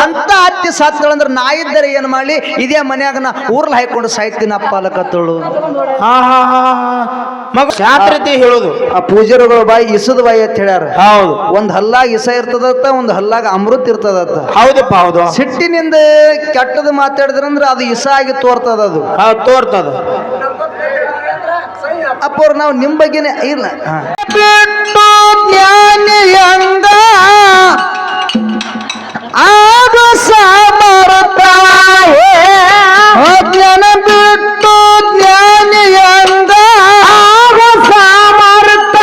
ಅಂತ ಅತ್ತಿ ಸತ್ಗಳಂದ್ರ ನಾ ಇದ್ದರೆ ಏನ್ ಮಾಡ್ಲಿ ಇದೇ ಮನ್ಯಾಗ ನಾ ಊರ್ಲ್ ಹಾಕೊಂಡು ಸಾಯ್ತೀನಪ್ಪ ಅಲಕತ್ತಳು. ಮಗ ಯಾವ ರೀತಿ ಹೇಳುದು? ಆ ಪೂಜಾರಿಗಳು ಬಾಯಿ ಇಸದ ಬಾಯಿ ಅಂತ ಹೇಳ್ಯಾರ. ಹೌದು, ಒಂದ್ ಹಲ್ಲಾಗ ಇಸ ಇರ್ತದತ್ತ, ಒಂದ್ ಹಲ್ಲಾಗ ಅಮೃತ ಇರ್ತದತ್ತ. ಹೌದಪ್ಪ ಹೌದು. ಸಿಟ್ಟಿನಿಂದ ಕೆಟ್ಟದ ಮಾತಾಡಿದ್ರಂದ್ರ ಅದು ಇಸ ಆಗಿ ತೋರ್ತದ. ಅದು ತೋರ್ತದ. ಅಪ್ಪವ್ರು ನಾವು ನಿಮ್ ಬಗ್ಗೆನೆ ಇಲ್ಲ ಜ್ಞಾನಿಯಂಗ ಆಗ ಸಮರ್ಥ ಜ್ಞಾನ ಬಿಟ್ಟು ಜ್ಞಾನಿಯಂಗ ಆಗ ಸಮರ್ಥ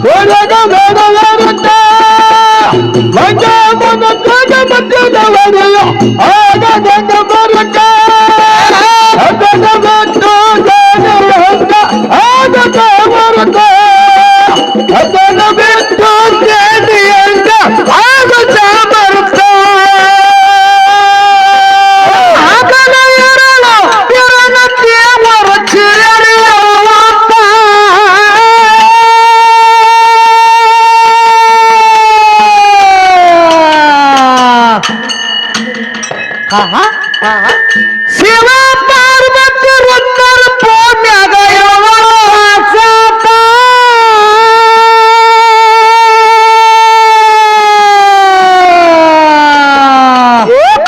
ಹೊರಗ ಬೇಡವರುತ್ತ ಮಂಜ ಮನದಾಗ ಮಧ್ಯದವರೆಯ ಆಗ ಗಂಗ ಬರಕ ಅದನ ಬಿಟ್ಟು ಜಾನವಂತ ಆಗ ಬರುತ್ತ ಅದನ ಬಿಟ್ಟು ಜಾನಿಯಂತ ಆಗ ಬರುತ್ತ ಆಗಲ ಎರಳು ಎರನ ದೇವರ ಚಿರಳಿಯುವಂತ ಶಿವ ಪಾರ್ವತಿ ರುದ್ರ ಪುಣ್ಯಗ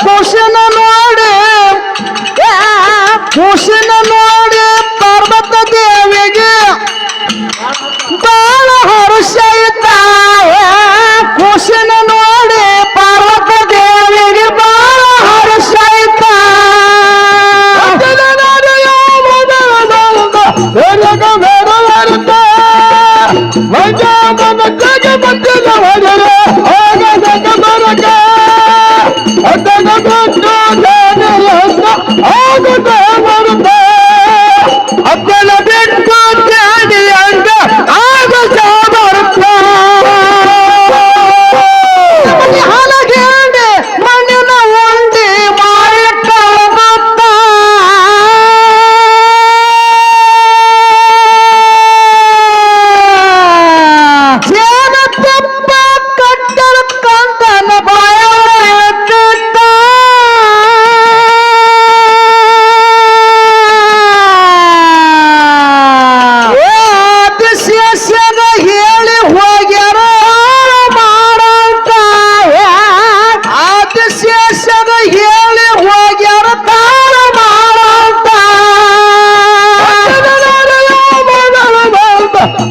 ಖುಷಿನ ನೋಡಿ ಖುಷಿನ ನೋಡಿ ಪಾರ್ವತ ದೇವಿಗೆ ಬಾಳ ಹರ್ಷ ಖುಷಿನ ನೋಡಿ ಪಾರ್ವತ ದೇವಿಗೆ ಬಾಳ ಹರ್ಷ ಅಪ್ಪನ ಬಿಟ್ಟು ಜ್ಞಾನಿ ಅಂಗ ಆಗ ಬರುತ್ತ ಹಲಗೇಂಡೆ ಮಣ್ಣಿನ ಉಂಡಿ ಮಾಡಿಟ್ಟ ಜೇನ ತುಪ್ಪ ಕಟ್ಟರ ಕಂದನ ಬಾಯ ಹೇಳಿ ಹೋಗ್ಯಾರ ಮಾಡಂತ ಆದಿಶೇಷಗ ಹೇಳಿ ಹೋಗ್ಯಾರ ತಾರ ಮಾಡಂತ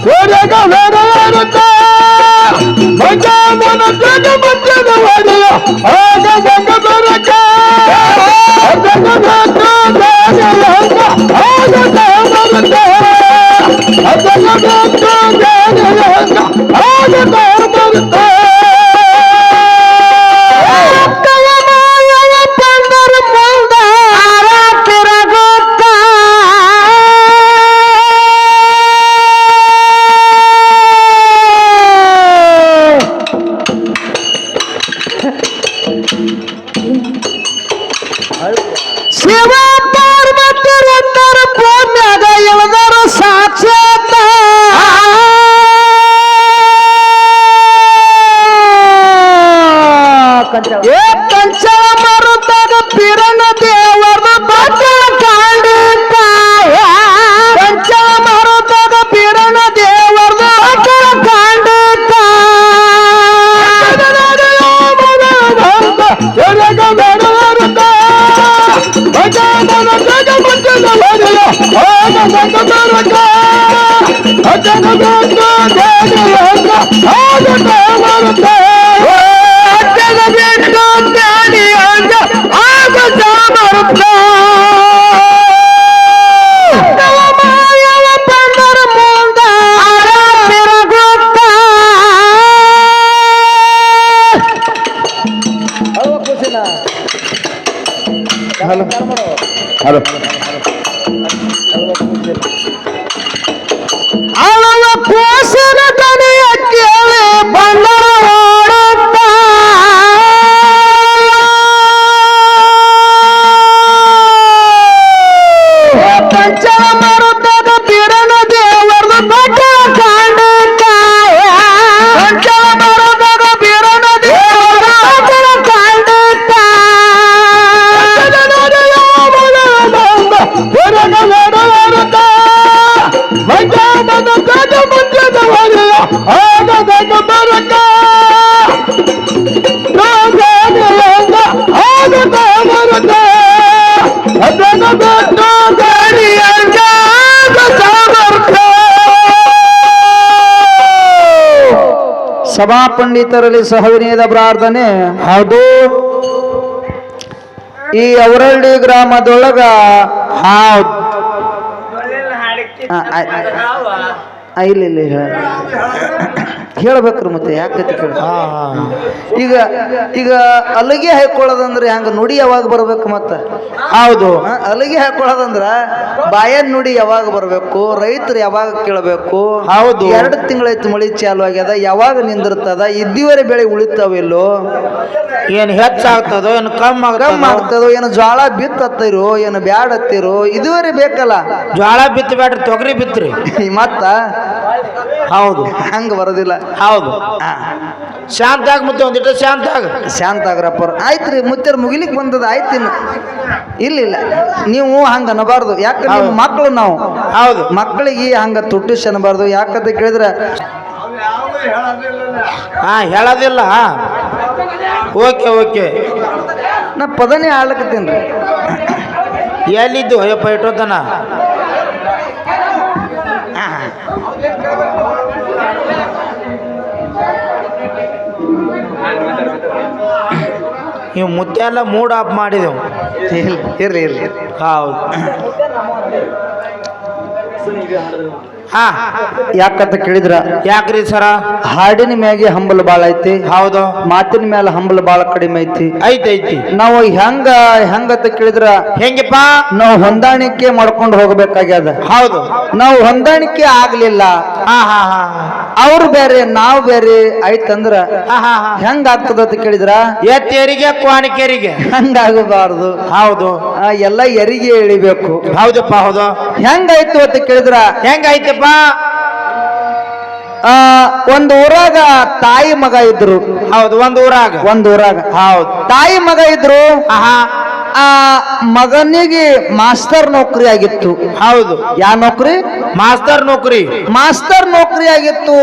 ಸೂರ್ಯಗ ಬೇಡವರುತ್ತ ಮಂಜ ಮನದಾಗ ಮಧ್ಯದವರೆಯ ಆಗ ಗಂಗ ಬರಕ ಅದನ್ನ ಬಿಟ್ಟು ಜಾನಿಯಂತ ಆಗ ಬರುತ್ತ ಅದನ್ನ ಬಿಟ್ಟು ಜಾನಿಯಂತ ಆಗ ಬರುತ್ತ ಮಾಯವ ಬಂದರ ಮುಂದ ತಿರುಗುತ್ತ ಶಿವ ಪಾರ್ವತಿ ರುದ್ರ ಪುಣ್ಯಗ ಇಳಿದರ ಸಾಕ್ಷಾತ್ ಏ ಕಂಚಳ ಮರುದಾಗ ಪಿರಣ ದೇವರ ಬಟ್ಟಲ ಕಾಂಡಿತ ಕಂಚಳ ಮರುದಾಗ ಪಿರಣ ದೇವರ ಬಟ್ಟಲ ಕಾಂಡಿತ ಜಗ ಬೇಡವರುತ್ತ ಮನದಾಗ ಮಧ್ಯದವರೆಯ ಆಗ ಗಂಗ ಬರಕ ಅದನ ಬಿಟ್ಟು ಜಾನಿಯಂತ ಆಗ ಬರುತ್ತ ಅದನ ಬಿಟ್ಟು ಜಾನಿಯಂತ ಆಗ ಬರುತ್ತ ಮಾಯವ ಬಂದರ ಮುಂದ ತಿರುಗುತ್ತ ಹಲೋ ಅಳವ ಕೂಸಿನ ದನಿಯ ಕೇಳಿ ಬಂದರ ಓಡುತ್ತ ಪಂಚಲ ಮರುದಾಗ ಪಿರಣ ದೇವರ ಬಟ್ಟಲ ಕಾಂಡಿತ ಪಂಚಲ ಮರುದಾಗ ಪಿರಣ ದೇವರ ಬಟ್ಟಲ ಕಾಂಡಿತ ಹೊರಗ ಬೇಡವರುತ್ತ ಮಂಜ ಮನದಾಗ ಮಧ್ಯದವರೆಯ ಆಗ ಗಂಗ ಬರಕ ಜಾನಿಯಂತ ಆಗ ಬರುತ್ತ ಅದನ್ನ ಬಿಟ್ಟು ಜಾನಿಯಂತ ಆಗ ಬರುತ್ತ ಸಭಾ ಪಂಡಿತರಲ್ಲಿ ಸಹವಿನಯದ ಪ್ರಾರ್ಥನೆ. ಹೌದು. ಈ ಅವರಳ್ಳಿ ಗ್ರಾಮದೊಳಗ ಇಲ್ಲ ಇಲ್ಲ ಹೇಳ್ಬೇಕ್ರಿ ಮತ್ತೆ ಯಾಕೈತಿ ಕೇಳ ಈಗ ಈಗ ಅಲಗಿ ಹಾಕೊಳ್ಳೋದಂದ್ರೆ ಹಂಗ ನುಡಿ ಯಾವಾಗ ಬರ್ಬೇಕು ಮತ್ತ ಹೌದು ಅಲಗಿ ಹಾಕೊಳ್ಳೋದಂದ್ರ ಬಾಯನ್ ನುಡಿ ಯಾವಾಗ ಬರ್ಬೇಕು ರೈತರು ಯಾವಾಗ ಕೇಳಬೇಕು ಹೌದು 2 ತಿಂಗಳೈತಿ ಮಳಿ ಚಾಲು ಆಗ್ಯದ ಯಾವಾಗ ನಿಂದಿರ್ತದ ಇದ್ದಿವರೆ ಬೆಳೆ ಉಳಿತಾವಿಲ್ಲೋ ಏನ್ ಹೆಚ್ಚಾಗ್ತದೋ ಏನು ಕಮ್ಮಿ ಆಗ್ತದೋ ಏನು ಜ್ವಾಳ ಬಿತ್ತತ್ತಿರೋ ಏನು ಬ್ಯಾಡ ಹತ್ತಿರೋ ಇದುವರೆ ಬೇಕಲ್ಲ ಜ್ವಾಳ ಬಿತ್ತ ಬ್ಯಾಡ್ರಿ ತೊಗರಿ ಬಿತ್ರಿ ಮತ್ತ ಹೌದು ಹಂಗ ಬರೋದಿಲ್ಲ ಹೌದು ಶಾಂತ ಆಗ ಮತ್ತೆ ಒಂದಿಟ್ಟು ಶಾಂತ ಆಗ್ರಪ್ಪ ಆಯ್ತ್ರಿ ಮುತ್ತರ ಮುಗಿಲಿಕ್ ಬಂದದ ಆಯ್ತು ಇಲ್ಲ ನೀವು ಹಂಗ ಅನ್ನಬಾರ್ದು ಯಾಕಂದ್ರೆ ನಿಮ್ಮ ಮಕ್ಕಳು ನಾವು ಹೌದು ಮಕ್ಕಳಿಗೆ ಹಂಗ ತುಟ್ಟಿಸ್ ಅನ್ನಬಾರ್ದು ಯಾಕಂತ ಕೇಳಿದ್ರೆ ಹೇಳೋದಿಲ್ಲ ಓಕೆ ನಾ ಪದನೇ ಆಡ್ಲಕತ್ತೀನ್ರಿ ಎಲ್ಲಿದ್ದು ಅಯ್ಯಪ್ಪ ಇಟ್ಟೋತನ ನೀವು ಮುತ್ತೆ ಎಲ್ಲ ಮೂಡ್ ಆಫ್ ಮಾಡಿದೆವು ಇರ್ಲಿ ಹೌದು ಯಾಕಂತ ಕೇಳಿದ್ರ ಯಾಕ್ರಿ ಸರ ಹಾಡಿನ ಮ್ಯಾಗೆ ಹಂಬಲ ಬಾಳ ಐತಿ ಹೌದು ಮಾತಿನ ಮ್ಯಾಲ ಹಂಬಲ ಬಾಳ ಕಡಿಮೆ ಐತಿ ಐತಿ ನಾವು ಹೆಂಗಂತ ಕೇಳಿದ್ರ ಹೆಂಗಪ್ಪ ನಾವು ಹೊಂದಾಣಿಕೆ ಮಾಡ್ಕೊಂಡು ಹೋಗ್ಬೇಕಾಗ್ಯದ ಹೌದು ನಾವು ಹೊಂದಾಣಿಕೆ ಆಗ್ಲಿಲ್ಲ ಅವ್ರು ಬೇರೆ ನಾವು ಬೇರೆ ಆಯ್ತಂದ್ರ ಹೆಂಗ ಆಗ್ತದ ಅಂತ ಕೇಳಿದ್ರ ಎತ್ತೇರಿಗೆ ಕ್ವಾಣಿಕೆರಿಗೆ ಹಂಗಾಗಬಾರ್ದು ಹೌದು ಎಲ್ಲ ಎರಿಗೆ ಎಳಿಬೇಕು ಹೌದಪ್ಪ ಹೌದು ಹೆಂಗಾಯ್ತು ಅಂತ ಕೇಳಿದ್ರ ಹೆಂಗಾಯ್ತಪ್ಪ ಒಂದು ಊರಾಗ ತಾಯಿ ಮಗ ಇದ್ರು ಹೌದು ಒಂದು ಊರಾಗ ಹೌದು ತಾಯಿ ಮಗ ಇದ್ರು ಆ ಮಗನಿಗೆ ಮಾಸ್ತರ್ ನೌಕರಿ ಆಗಿತ್ತು ಹೌದು ಯಾವ ನೌಕರಿ ಮಾಸ್ತರ್ ನೌಕರಿ ಆಗಿತ್ತು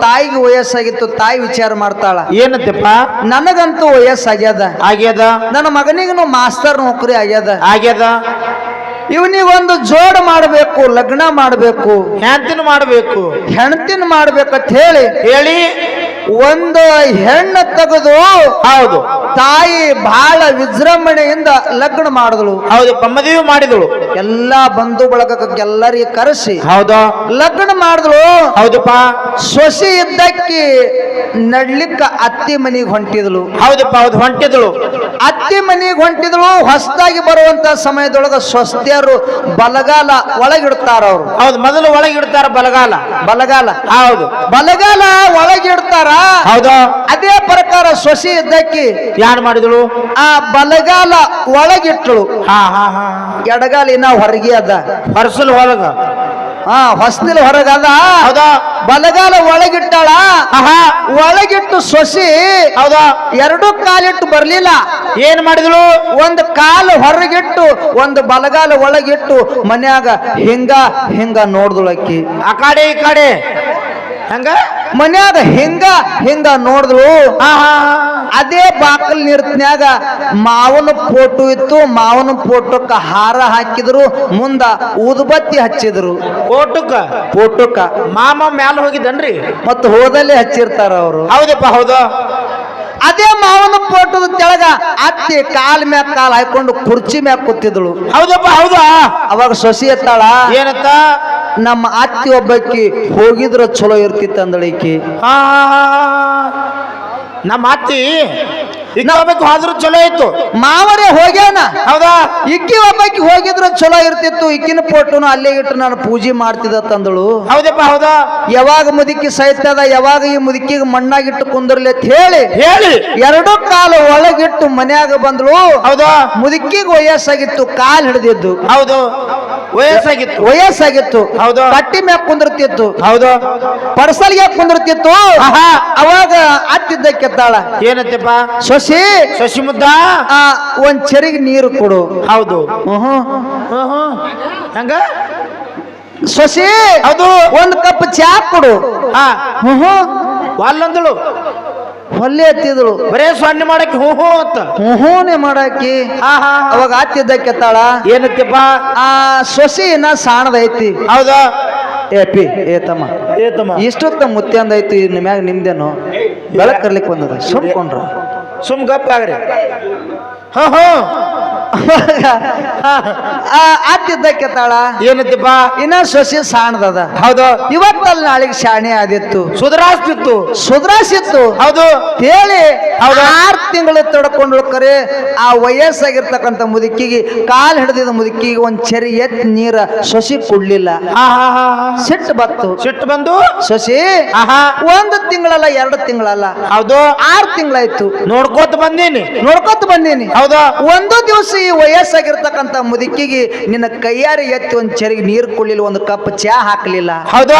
ತಾಯಿಗೆ ವಯಸ್ಸಾಗಿತ್ತು ತಾಯಿ ವಿಚಾರ ಮಾಡ್ತಾಳ ಏನಂತಪ್ಪ ನನಗಂತೂ ವಯಸ್ಸಾಗ್ಯದ ನನ್ನ ಮಗನಿಗೂ ಮಾಸ್ತರ್ ನೌಕರಿ ಆಗ್ಯದ ಇವನಿಗೊಂದು ಜೋಡ್ ಮಾಡಬೇಕು ಲಗ್ನ ಮಾಡಬೇಕು ಹೆಣ್ತಿನ ಮಾಡ್ಬೇಕಂತ ಹೇಳಿ ಒಂದು ಹೆಣ್ಣು ತೆಗೆದು ಹೌದು ತಾಯಿ ಬಹಳ ವಿಜೃಂಭಣೆಯಿಂದ ಲಗ್ನ ಮಾಡಿದಳು ಹೌದಪ್ಪ ಮದುವೆ ಮಾಡಿದಳು ಎಲ್ಲಾ ಬಂಧು ಬಳಗಕ್ಕೆಲ್ಲರಿಗೆ ಕರೆಸಿ ಹೌದಾ ಲಗ್ನ ಮಾಡಿದಳು ಹೌದಪ್ಪ ಸೊಸಿ ಇದ್ದಕ್ಕಿ ನಡ್ಲಿಕ್ಕ ಅತ್ತಿ ಮನಿಗೆ ಹೊಂಟಿದಳು ಹೌದಪ್ಪ ಹೌದು ಹೊಂಟಿದಳು ಅತ್ತಿ ಮನಿಗೆ ಹೊಂಟಿದಳು ಹೊಸದಾಗಿ ಬರುವಂತ ಸಮಯದೊಳಗ ಸ್ವಸ್ತಿಯರು ಬಲಗಾಲ ಒಳಗಿಡ್ತಾರ ಅವ್ರು ಹೌದು ಮೊದಲು ಒಳಗಿಡ್ತಾರ ಬಲಗಾಲ ಹೌದು ಬಲಗಾಲ ಒಳಗಿಡ್ತಾರ ಹೌದಾ ಅದೇ ಪ್ರಕಾರ ಸೊಸಿ ಇದ್ದಕ್ಕಿ ಯಾರು ಮಾಡಿದಳು ಆ ಬಲಗಾಲ ಒಳಗಿಟ್ಟಳು ಎಡಗಾಲಿನ ಹೊರಗೆ ಅದ ಹೊರಸಲು ಹೊರಗ ಹೊಸದಿಲ್ ಹೊರಗದ ಹೌದಾ ಬಲಗಾಲ ಒಳಗಿಟ್ಟಾಳ ಒಳಗಿಟ್ಟು ಸೊಸಿ ಹೌದಾ 2 ಕಾಲಿಟ್ಟು ಬರ್ಲಿಲ್ಲ ಏನ್ ಮಾಡಿದಳು ಒಂದು ಕಾಲು ಹೊರಗಿಟ್ಟು ಒಂದು ಬಲಗಾಲ ಒಳಗಿಟ್ಟು ಮನ್ಯಾಗ ಹಿಂಗ ನೋಡ್ದಳಕ್ಕಿ ಆ ಕಡೆ ಈ ಕಡೆ ಹಂಗ ಮನ್ಯಾಗ ಹಿಂಗ ನೋಡಿದ್ಳು ಅದೇ ಬಾಕಲ್ ನಿರ್ತ್ನ್ಯಾಗ ಮಾವನ ಫೋಟೋ ಇತ್ತು ಮಾವನ ಫೋಟೋಕ್ಕ ಹಾರ ಹಾಕಿದ್ರು ಮುಂದ ಊದುಬತ್ತಿ ಹಚ್ಚಿದ್ರು ಫೋಟೋಕ್ಕ ಮಾಮ ಮ್ಯಾಲ ಹೋಗಿದ್ದನ್ರಿ ಮತ್ತ ಹೋದಲ್ಲಿ ಹಚ್ಚಿರ್ತಾರ ಅವರು ಹೌದಪ್ಪ ಹೌದು ಅದೇ ಮಾವನ ಫೋಟೋದ ತೆಳಗ ಅತ್ತಿ ಕಾಲ್ ಮ್ಯಾಗ ಕಾಲ್ ಹಾಕೊಂಡು ಕುರ್ಚಿ ಮ್ಯಾಗ ಕೂತಿದ್ಳು ಹೌದಪ್ಪ ಹೌದಾ ಅವಾಗ ಸೊಸಿ ಎತ್ತಾಳ ಏನತ್ತ ನಮ್ಮ ಅತ್ತಿ ಒಬ್ಬಕ್ಕಿ ಹೋಗಿದ್ರ ಚಲೋ ಇರ್ತಿತ್ತ ಅಂದಳಿಕಿ ನಮ್ಮ ಅತ್ತಿ ಹೋದ್ರು ಚಲೋ ಇತ್ತು ಮಾವರೇ ಹೋಗ್ಯಾನ ಹೌದಾ ಇಕ್ಕಿ ಒಬ್ಬಕ್ಕಿ ಹೋಗಿದ್ರು ಚಲೋ ಇರ್ತಿತ್ತು ಇಕ್ಕಿನ ಫೋಟೋನು ಅಲ್ಲೇ ಇಟ್ಟು ನಾನು ಪೂಜೆ ಮಾಡ್ತಿದ್ದ ತಂದಳು ಹೌದಪ್ಪ ಹೌದಾ ಯಾವಾಗ ಮುದುಕಿ ಸಾಯ್ತದ ಯಾವಾಗ ಈ ಮುದುಕಿಗೆ ಮಣ್ಣಾಗಿಟ್ಟು ಕುಂದರ್ಲಿ ಅಂತ ಹೇಳಿ 2 ಕಾಲು ಒಳಗಿಟ್ಟು ಮನ್ಯಾಗ ಬಂದಳು ಹೌದಾ ಮುದುಕಿಗೆ ವಯಸ್ಸಾಗಿತ್ತು ಕಾಲ್ ಹಿಡಿದಿದ್ದು ಹೌದು ವಯಸ್ಸಾಗಿತ್ತು ಹೌದು ಕಟ್ಟಿ ಮ್ಯಾಗ ಕುಂದಿರ್ತಿತ್ತು ಹೌದು ಪರ್ಸಲ್ಗೆ ಕುಂದಿರ್ತಿತ್ತು ಅವಾಗ ಅತ್ತಿದ್ದ ಕೆತ್ತಾಳ ಏನಂತಪ್ಪ ಸೊಸಿ ಮುದ್ದ ಒಂದ್ ಚೆರಿಗೆ ನೀರು ಕೊಡು ಹೌದು ಹಂಗ ಸೊಸಿ ಹೌದು ಒಂದ್ ಕಪ್ ಚಾ ಕೊಡು ಅಲ್ಲಂದಳು ಹೊಲ್ಲೆ ಹತ್ತಿದಳು ಬರೇ ಸೊನ್ನೆ ಮಾಡಕ್ಕೆ ಅಂತ ಹೂನೇ ಮಾಡಾಕಿ ಅವಾಗ ಆತಿದ್ದ ಕೆತ್ತಾಳ ಏನತ್ತಪ್ಪ ಸೊಸಿನ ಸಾಣದೈತಿ ಹೌದಾ ತಮ್ಮ ಇಷ್ಟೊತ್ತ ಮುತ್ತೆ ಅಂದೈತಿ ಮ್ಯಾಗ ನಿಮ್ದೇನು ಬೆಳಕ್ ಕರ್ಲಿಕ್ಕೆ ಬಂದದ ಸುಮ್ಕೊಂಡ್ರ ಗಪ್ಪ ಆಗ್ರಿ ಅತ್ತಿದ್ದಕ್ಕೆ ತಾಳ ಏನತ್ತಿಪ್ಪ ಇನ್ನ ಸೊಸಿ ಸಾಣದದ ಹೌದು ಇವತ್ತಲ್ಲಿ ನಾಳೆಗೆ ಶಾಣೆ ಆದಿತ್ತು ಸುಧಾರಿಸ್ತಿತ್ತು ಸುಧಾರಿಸಿತ್ತು ಹೌದು ಹೇಳಿ ಹೌದು. 6 ತಿಂಗಳು ತಡ್ಕೊಂಡು ಕರೆ ಆ ವಯಸ್ಸಾಗಿರ್ತಕ್ಕಂಥ ಮುದುಕಿಗೆ ಕಾಲ್ ಹಿಡಿದಿದ್ದ ಮುದುಕಿಗೆ ಒಂದ್ ಚೆರಿ ಎತ್ ನೀರ ಸೊಸಿ ಕೊಡ್ಲಿಲ್ಲ ಸಿಟ್ಟು ಬತ್ತು ಸಿಟ್ಟು ಬಂದು ಸೊಸಿ ಆಹಾ 1 ತಿಂಗಳಲ್ಲ 2 ತಿಂಗಳಲ್ಲ ಹೌದು 6 ತಿಂಗಳಾಯ್ತು ನೋಡ್ಕೋತ ಬಂದೀನಿ ನೋಡ್ಕೊತ ಬಂದೀನಿ ಹೌದು ಒಂದು ದಿವಸ ಈ ವಯಸ್ಸಾಗಿರ್ತಕ್ಕಂಥ ಮುದುಕಿಗೆ ನಿನ್ನ ಕೈಯಾರೆ ಎತ್ತಿ ಒಂದ್ ಚೆರಿಗೆ ನೀರು ಕೊಡ್ಲಿಲ್ಲ, ಒಂದು ಕಪ್ ಚಾ ಹಾಕ್ಲಿಲ್ಲ. ಹೌದು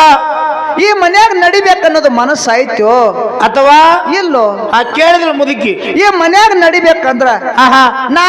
ಈ ಮನ್ಯಾಗ ನಡಿಬೇಕನ್ನೋದು ಮನಸ್ಸಾಯ್ತು ಅಥವಾ ಇಲ್ಲೋ ಕೇಳಿದ್ರು ಮುದುಕಿ ಈ ಮನ್ಯಾಗ ನಡಿಬೇಕಂದ್ರ ಆಹಾ ನಾ